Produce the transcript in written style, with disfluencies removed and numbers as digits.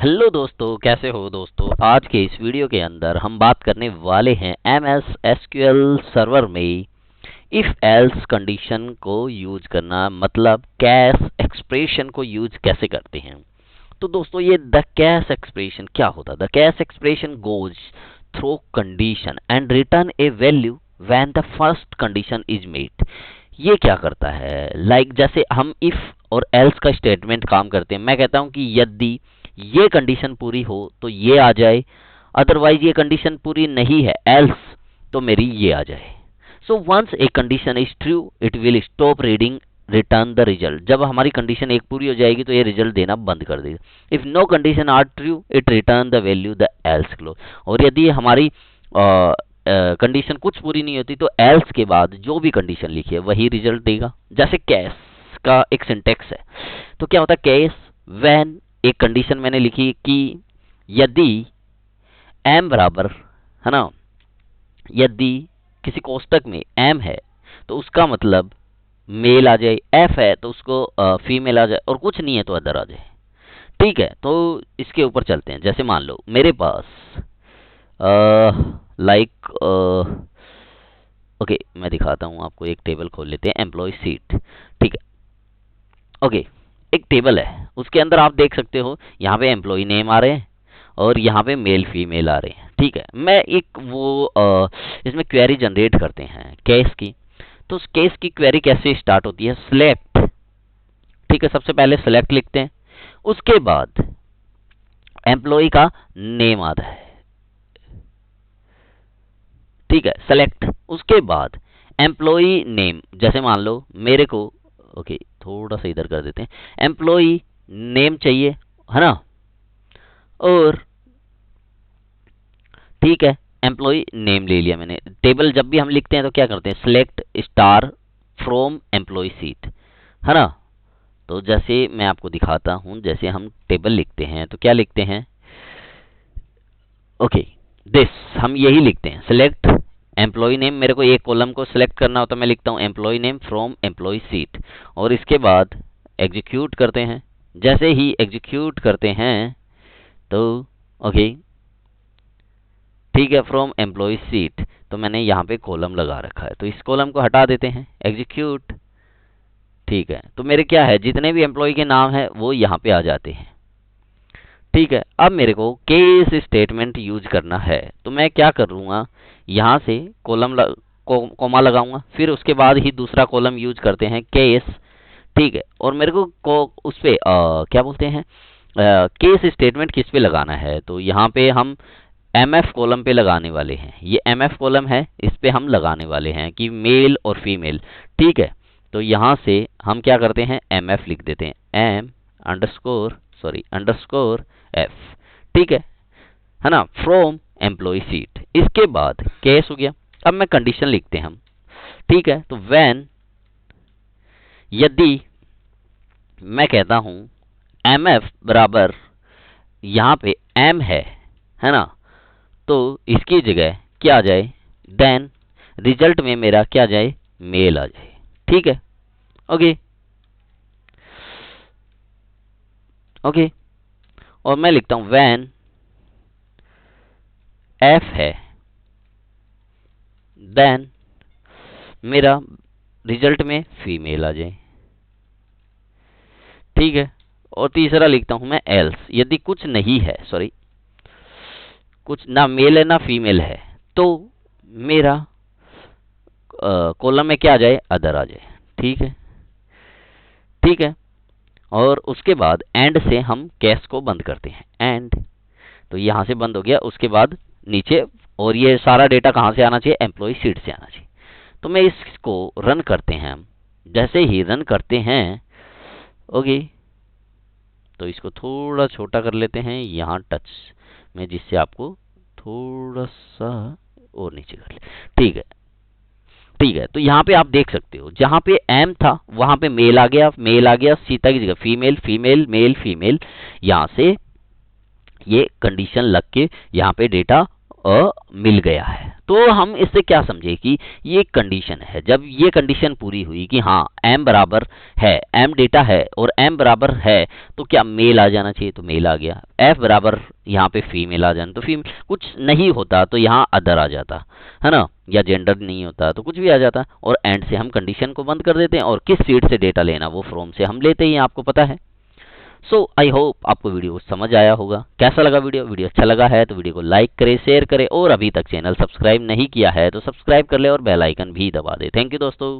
Hello दोस्तों, कैसे हो दोस्तों। आज के इस वीडियो के अंदर हम बात करने वाले हैं MS SQL सर्वर में इफ एल्स कंडीशन को यूज करना, मतलब कैश एक्सप्रेशन को यूज कैसे करते हैं। तो दोस्तों, ये द कैश एक्सप्रेशन क्या होता है। The case expression goes through condition and return a value when the first condition is met. ये क्या करता है, जैसे हम इफ और एल्स का स्टेटमेंट काम करते हैं। मैं कहता हूं कि यदि ये कंडीशन पूरी हो तो ये आ जाए, अदरवाइज ये कंडीशन पूरी नहीं है एल्स तो मेरी ये आ जाए। So once a condition is true it will stop reading return the result. जब हमारी कंडीशन एक पूरी हो जाएगी तो ये रिजल्ट देना बंद कर देगा। If no condition are true it return the value the else clause. और यदि हमारी कंडीशन कुछ पूरी नहीं होती तो एल्स के बाद जो भी कंडीशन लिखी है वही रिजल्ट देगा। जैसे केस का एक सिंटेक्स है, तो क्या होता है केस व्हेन एक कंडीशन मैंने लिखी कि यदि m बराबर है ना, यदि किसी कोष्टक में m है तो उसका मतलब मेल आ जाए, f है तो उसको फीमेल आ जाए, और कुछ नहीं है तो अदर आ जाए। ठीक है, तो इसके ऊपर चलते हैं। जैसे मान लो मेरे पास ओके, मैं दिखाता हूँ आपको। एक टेबल खोल लेते हैं, एम्प्लॉय सीट। ठीक है, ओके, एक टेबल है, उसके अंदर आप देख सकते हो यहाँ पे एम्प्लॉय नेम आ रहे हैं और यहाँ पे मेल फीमेल आ रहे हैं। ठीक है, मैं एक इसमें क्वेरी जनरेट करते हैं केस की। तो उस केस की क्वेरी कैसे स्टार्ट होती है, सिलेक्ट। ठीक है, सबसे पहले सिलेक्ट लिखते हैं, उसके बाद एम्प्लॉय का नेम आता है। ठीक है, सेलेक्ट, उसके बाद एम्प्लॉय नेम। जैसे मान लो मेरे को ओके, थोड़ा सा इधर कर देते हैं, एम्प्लॉय नेम चाहिए है ना। और ठीक है, एम्प्लॉय नेम ले लिया मैंने। टेबल जब भी हम लिखते हैं तो क्या करते हैं, select star from employee seat है ना। तो जैसे मैं आपको दिखाता हूं, जैसे हम टेबल लिखते हैं तो क्या लिखते हैं, ओके दिस, हम यही लिखते हैं सिलेक्ट एम्प्लॉय नेम। मेरे को एक कॉलम को सिलेक्ट करना होता है, मैं लिखता हूँ employee name from employee sheet, और इसके बाद एग्जीक्यूट करते हैं। जैसे ही एग्जीक्यूट करते हैं तो ओके, ठीक है, फ्रॉम एम्प्लॉय सीट, तो मैंने यहाँ पे कॉलम लगा रखा है तो इस कॉलम को हटा देते हैं, एग्जीक्यूट। ठीक है, तो मेरे क्या है, जितने भी एम्प्लॉय के नाम है वो यहाँ पे आ जाते हैं। ठीक है, अब मेरे को केस स्टेटमेंट यूज करना है तो मैं क्या करूँगा, यहाँ से कोमा लगाऊंगा, फिर उसके बाद ही दूसरा कॉलम यूज करते हैं केस। ठीक है, और मेरे को उस पे क्या बोलते हैं, केस स्टेटमेंट किस पे लगाना है, तो यहाँ पे हम MF कॉलम पे लगाने वाले हैं। ये MF कॉलम है, इस पे हम लगाने वाले हैं कि मेल और फीमेल। ठीक है, तो यहाँ से हम क्या करते हैं, MF लिख देते हैं, अंडरस्कोर F। ठीक है ना, फ्रॉम एम्प्लॉय सीट। इसके बाद केस हो गया। अब मैं कंडीशन लिखते हैं हम। ठीक है, तो व्हेन, यदि मैं कहता हूं MF बराबर यहाँ पे M है ना, तो इसकी जगह क्या आ जाए, देन रिजल्ट में मेरा क्या आ जाए, मेल आ जाए। ठीक है, ओके ओके, और मैं लिखता हूं व्हेन F है देन मेरा रिजल्ट में फीमेल आ जाए। ठीक है, और तीसरा लिखता हूं मैं एल्स, यदि कुछ नहीं है, सॉरी, कुछ ना मेल है ना फीमेल है, तो मेरा कॉलम में क्या आ जाए, अदर आ जाए। ठीक है, ठीक है, और उसके बाद एंड से हम केस को बंद करते हैं, एंड, तो यहां से बंद हो गया। उसके बाद नीचे, और ये सारा डेटा कहां से आना चाहिए, एम्प्लॉय सीट से आना चाहिए। तो मैं इसको रन करते हैं हम। जैसे ही रन करते हैं ओके, तो इसको थोड़ा छोटा कर लेते हैं यहाँ टच में, जिससे आपको थोड़ा सा और नीचे कर ले। ठीक है, ठीक है, तो यहाँ पे आप देख सकते हो जहाँ पे M था वहां पे मेल आ गया, मेल आ गया, सीता की जगह फीमेल, फीमेल मेल फीमेल। यहाँ से ये कंडीशन लग के यहाँ पे डेटा मिल गया है। तो हम इससे क्या समझे कि ये एक कंडीशन है। जब ये कंडीशन पूरी हुई कि हाँ m बराबर है, m डेटा है और m बराबर है, तो क्या मेल आ जाना चाहिए, तो मेल आ गया। f बराबर यहाँ पे फीमेल आ जाना, तो फीमेल। कुछ नहीं होता तो यहाँ अदर आ जाता है ना, या जेंडर नहीं होता तो कुछ भी आ जाता। और एंड से हम कंडीशन को बंद कर देते हैं और किस फील्ड से डेटा लेना वो फ्रॉम से हम लेते ही हैं, आपको पता है। सो आई होप आपको वीडियो समझ आया होगा। कैसा लगा वीडियो? वीडियो अच्छा लगा है तो वीडियो को लाइक करें, शेयर करें और अभी तक चैनल सब्सक्राइब नहीं किया है तो सब्सक्राइब कर ले और बेल आइकन भी दबा दे। थैंक यू दोस्तों।